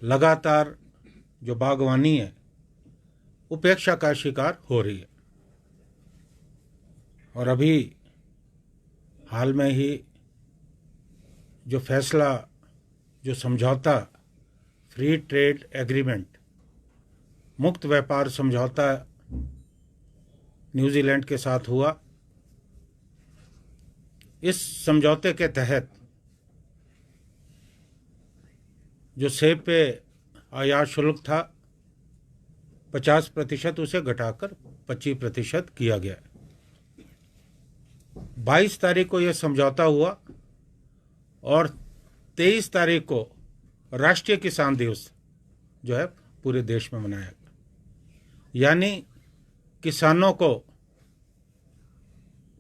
लगातार जो बागवानी है उपेक्षा का शिकार हो रही है। और अभी हाल में ही जो फैसला, जो समझौता, फ्री ट्रेड एग्रीमेंट, मुक्त व्यापार समझौता न्यूजीलैंड के साथ हुआ, इस समझौते के तहत जो सेब पे आयात शुल्क था 50% उसे घटाकर 25% किया गया। 22 तारीख को यह समझौता हुआ और 23 तारीख को राष्ट्रीय किसान दिवस जो है पूरे देश में मनाया गया। यानी किसानों को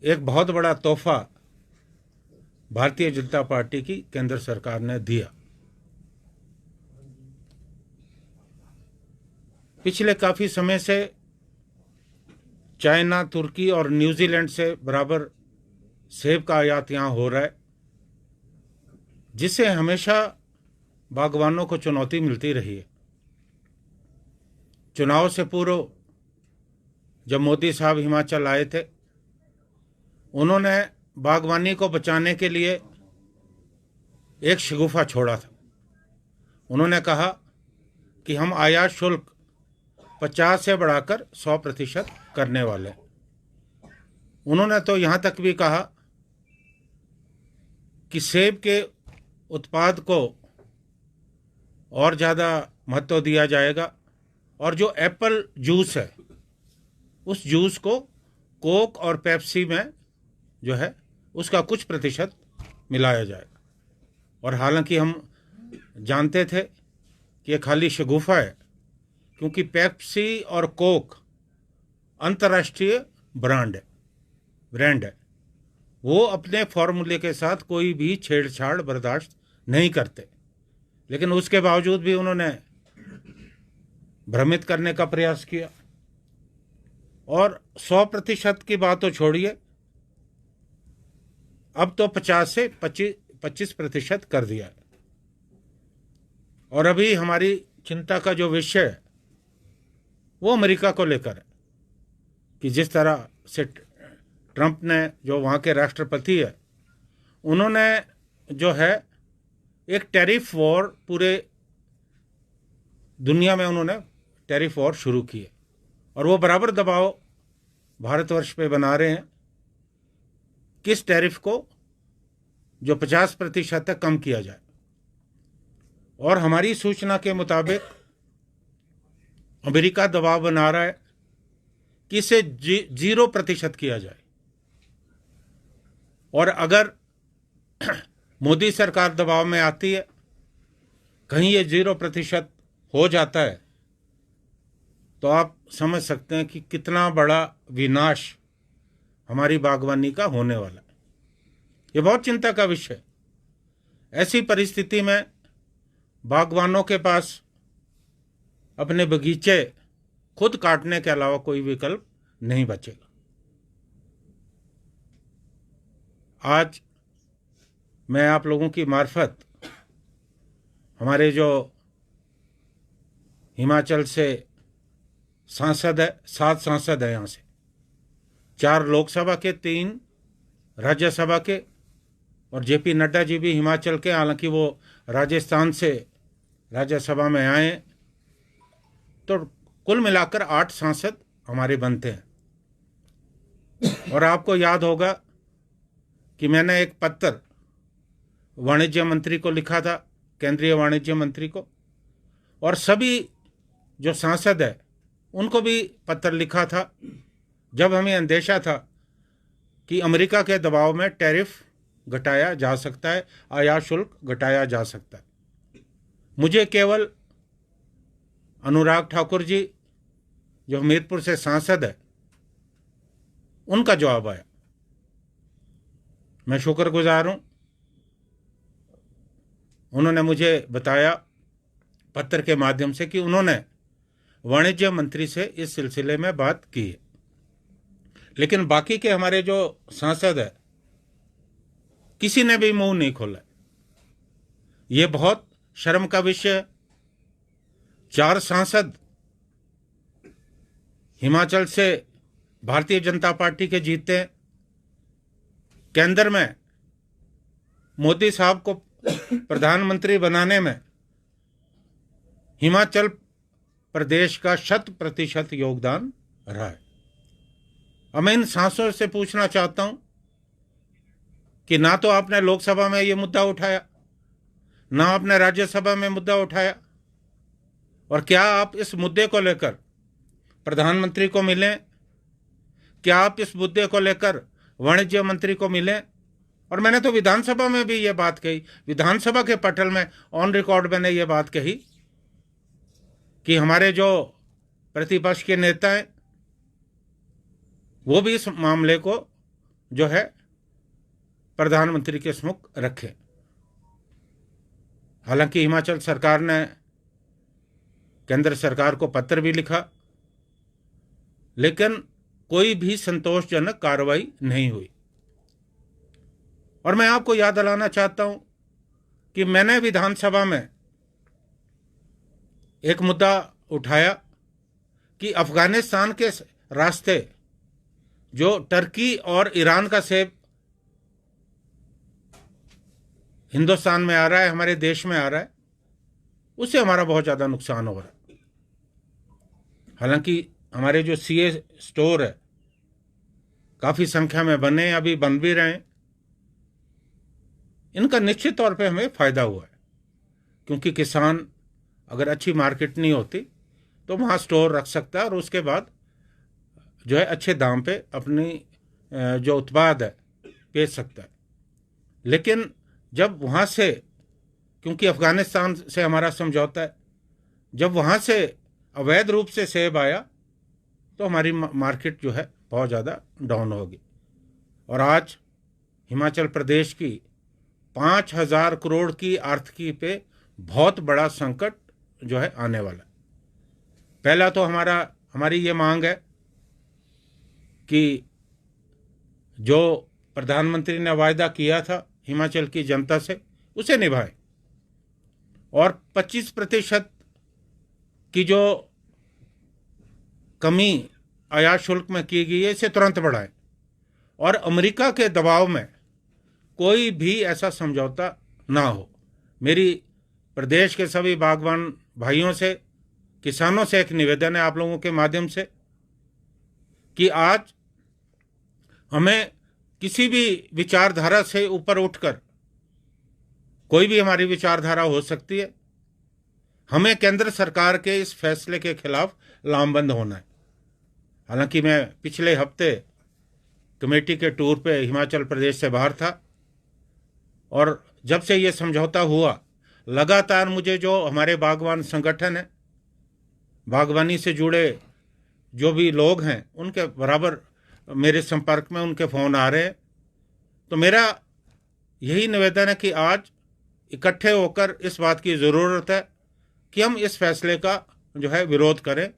एक बहुत बड़ा तोहफा भारतीय जनता पार्टी की केंद्र सरकार ने दिया। पिछले काफ़ी समय से चाइना, तुर्की और न्यूजीलैंड से बराबर सेब का आयात यहाँ हो रहा है, जिससे हमेशा बागवानों को चुनौती मिलती रही है। चुनाव से पूर्व जब मोदी साहब हिमाचल आए थे, उन्होंने बागवानी को बचाने के लिए एक शगुफा छोड़ा था। उन्होंने कहा कि हम आयात शुल्क 50 से बढ़ाकर 100% करने वाले। उन्होंने तो यहाँ तक भी कहा कि सेब के उत्पाद को और ज़्यादा महत्व दिया जाएगा और जो एप्पल जूस है उस जूस को कोक और पेप्सी में जो है उसका कुछ प्रतिशत मिलाया जाएगा। और हालांकि हम जानते थे कि ये खाली शगुफा है, क्योंकि पेप्सी और कोक अंतर्राष्ट्रीय ब्रांड है, वो अपने फॉर्मूले के साथ कोई भी छेड़छाड़ बर्दाश्त नहीं करते। लेकिन उसके बावजूद भी उन्होंने भ्रमित करने का प्रयास किया और 100% की बात तो छोड़िए, अब तो 50 से 25% कर दिया है। और अभी हमारी चिंता का जो विषय है वो अमेरिका को लेकर है कि जिस तरह से ट्रंप ने, जो वहाँ के राष्ट्रपति है, उन्होंने जो है एक टैरिफ वॉर, पूरे दुनिया में उन्होंने टैरिफ वॉर शुरू की है और वो बराबर दबाव भारतवर्ष पे बना रहे हैं किस टैरिफ को जो 50% तक कम किया जाए। और हमारी सूचना के मुताबिक अमेरिका दबाव बना रहा है कि इसे 0% किया जाए। और अगर मोदी सरकार दबाव में आती है, कहीं ये 0% हो जाता है, तो आप समझ सकते हैं कि कितना बड़ा विनाश हमारी बागवानी का होने वाला है। ये बहुत चिंता का विषय है। ऐसी परिस्थिति में बागवानों के पास अपने बगीचे खुद काटने के अलावा कोई विकल्प नहीं बचेगा। आज मैं आप लोगों की मार्फत हमारे जो हिमाचल से सांसद है, 7 सांसद हैं यहाँ से, 4 लोकसभा के, 3 राज्यसभा के, और जेपी नड्डा जी भी हिमाचल के, हालांकि वो राजस्थान से राज्यसभा में आए, तो कुल मिलाकर 8 सांसद हमारे बनते हैं। और आपको याद होगा कि मैंने एक पत्र वाणिज्य मंत्री को लिखा था, केंद्रीय वाणिज्य मंत्री को, और सभी जो सांसद है उनको भी पत्र लिखा था, जब हमें अंदेशा था कि अमेरिका के दबाव में टैरिफ घटाया जा सकता है, आयात शुल्क घटाया जा सकता है। मुझे केवल अनुराग ठाकुर जी, जो हमीरपुर से सांसद है, उनका जवाब आया। मैं शुक्रगुजार हूं। उन्होंने मुझे बताया पत्र के माध्यम से कि उन्होंने वाणिज्य मंत्री से इस सिलसिले में बात की है। लेकिन बाकी के हमारे जो सांसद है, किसी ने भी मुंह नहीं खोला। ये बहुत शर्म का विषय है 4 सांसद हिमाचल से भारतीय जनता पार्टी के जीते हैं। केंद्र में मोदी साहब को प्रधानमंत्री बनाने में हिमाचल प्रदेश का 100% योगदान रहा है। अब मैं इन सांसदों से पूछना चाहता हूं कि ना तो आपने लोकसभा में ये मुद्दा उठाया, ना आपने राज्यसभा में मुद्दा उठाया, और क्या आप इस मुद्दे को लेकर प्रधानमंत्री को मिलें? क्या आप इस मुद्दे को लेकर वाणिज्य मंत्री को मिलें? और मैंने तो विधानसभा में भी ये बात कही, विधानसभा के पटल में ऑन रिकॉर्ड मैंने ये बात कही कि हमारे जो प्रतिपक्ष के नेता हैं वो भी इस मामले को जो है प्रधानमंत्री के सम्मुख रखें। हालांकि हिमाचल सरकार ने केंद्र सरकार को पत्र भी लिखा, लेकिन कोई भी संतोषजनक कार्रवाई नहीं हुई। और मैं आपको याद दिलाना चाहता हूं कि मैंने विधानसभा में एक मुद्दा उठाया कि अफगानिस्तान के रास्ते जो टर्की और ईरान का सेब हिंदुस्तान में आ रहा है, हमारे देश में आ रहा है, उससे हमारा बहुत ज़्यादा नुकसान हो रहा है। हालांकि हमारे जो सीए स्टोर है काफ़ी संख्या में बने, अभी बन भी रहे हैं, इनका निश्चित तौर पे हमें फ़ायदा हुआ है, क्योंकि किसान अगर अच्छी मार्केट नहीं होती तो वहाँ स्टोर रख सकता है और उसके बाद जो है अच्छे दाम पे अपनी जो उत्पाद है बेच सकता है। लेकिन जब वहाँ से, क्योंकि अफ़गानिस्तान से हमारा समझौता है, जब वहाँ से अवैध रूप से सेब आया तो हमारी मार्केट जो है बहुत ज़्यादा डाउन होगी। और आज हिमाचल प्रदेश की 5,000 करोड़ की आर्थिकी पे बहुत बड़ा संकट जो है आने वाला है। पहला तो हमारी ये मांग है कि जो प्रधानमंत्री ने वायदा किया था हिमाचल की जनता से उसे निभाएं, और 25% की जो कमी आयात शुल्क में की गई है इसे तुरंत बढ़ाएं, और अमेरिका के दबाव में कोई भी ऐसा समझौता ना हो। मेरी प्रदेश के सभी बागवान भाइयों से, किसानों से एक निवेदन है आप लोगों के माध्यम से कि आज हमें किसी भी विचारधारा से ऊपर उठकर, कोई भी हमारी विचारधारा हो सकती है, हमें केंद्र सरकार के इस फैसले के खिलाफ लामबंद होना है। हालांकि मैं पिछले हफ्ते कमेटी के टूर पे हिमाचल प्रदेश से बाहर था, और जब से ये समझौता हुआ लगातार मुझे जो हमारे बागवान संगठन है, बागवानी से जुड़े जो भी लोग हैं, उनके बराबर मेरे संपर्क में उनके फ़ोन आ रहे हैं। तो मेरा यही निवेदन है कि आज इकट्ठे होकर इस बात की ज़रूरत है कि हम इस फैसले का जो है विरोध करें,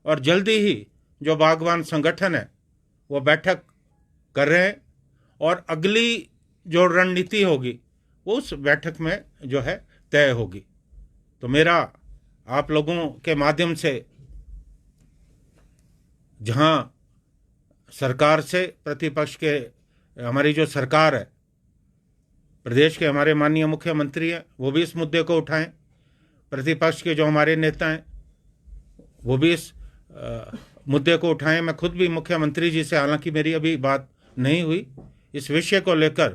और जल्दी ही जो बागवान संगठन है वो बैठक कर रहे हैं, और अगली जो रणनीति होगी वो उस बैठक में जो है तय होगी। तो मेरा आप लोगों के माध्यम से जहां सरकार से, प्रतिपक्ष के, हमारी जो सरकार है, प्रदेश के हमारे माननीय मुख्यमंत्री हैं, वो भी इस मुद्दे को उठाएं, प्रतिपक्ष के जो हमारे नेता हैं वो भी इस मुद्दे को उठाएं। मैं खुद भी मुख्यमंत्री जी से, हालांकि मेरी अभी बात नहीं हुई इस विषय को लेकर,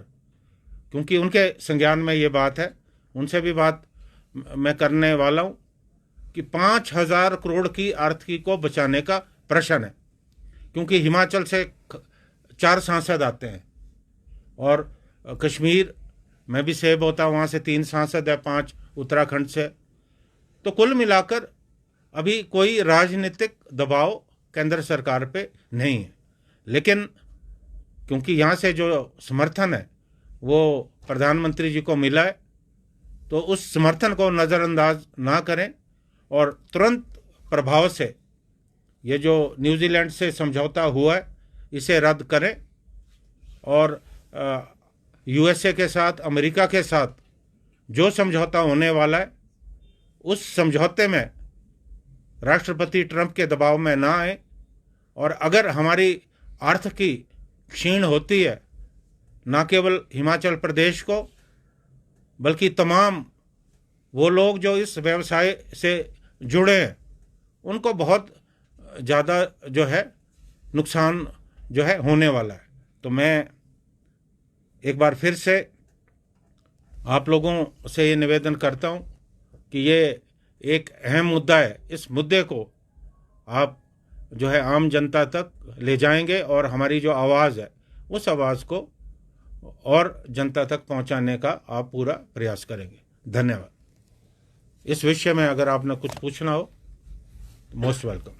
क्योंकि उनके संज्ञान में ये बात है, उनसे भी बात मैं करने वाला हूँ कि 5,000 करोड़ की आर्थिकी को बचाने का प्रश्न है, क्योंकि हिमाचल से 4 सांसद आते हैं, और कश्मीर में भी सेब होता है, वहाँ से 3 सांसद है, 5 उत्तराखंड से। तो कुल मिलाकर अभी कोई राजनीतिक दबाव केंद्र सरकार पे नहीं है, लेकिन क्योंकि यहाँ से जो समर्थन है वो प्रधानमंत्री जी को मिला है, तो उस समर्थन को नज़रअंदाज ना करें और तुरंत प्रभाव से ये जो न्यूजीलैंड से समझौता हुआ है इसे रद्द करें, और यूएसए के साथ, अमेरिका के साथ जो समझौता होने वाला है उस समझौते में राष्ट्रपति ट्रंप के दबाव में ना आए, और अगर हमारी आर्थिकी क्षीण होती है, ना केवल हिमाचल प्रदेश को बल्कि तमाम वो लोग जो इस व्यवसाय से जुड़े हैं उनको बहुत ज़्यादा जो है नुकसान जो है होने वाला है। तो मैं एक बार फिर से आप लोगों से ये निवेदन करता हूँ कि ये एक अहम मुद्दा है, इस मुद्दे को आप जो है आम जनता तक ले जाएंगे और हमारी जो आवाज़ है उस आवाज़ को और जनता तक पहुंचाने का आप पूरा प्रयास करेंगे। धन्यवाद। इस विषय में अगर आपने कुछ पूछना हो, मोस्ट वेलकम।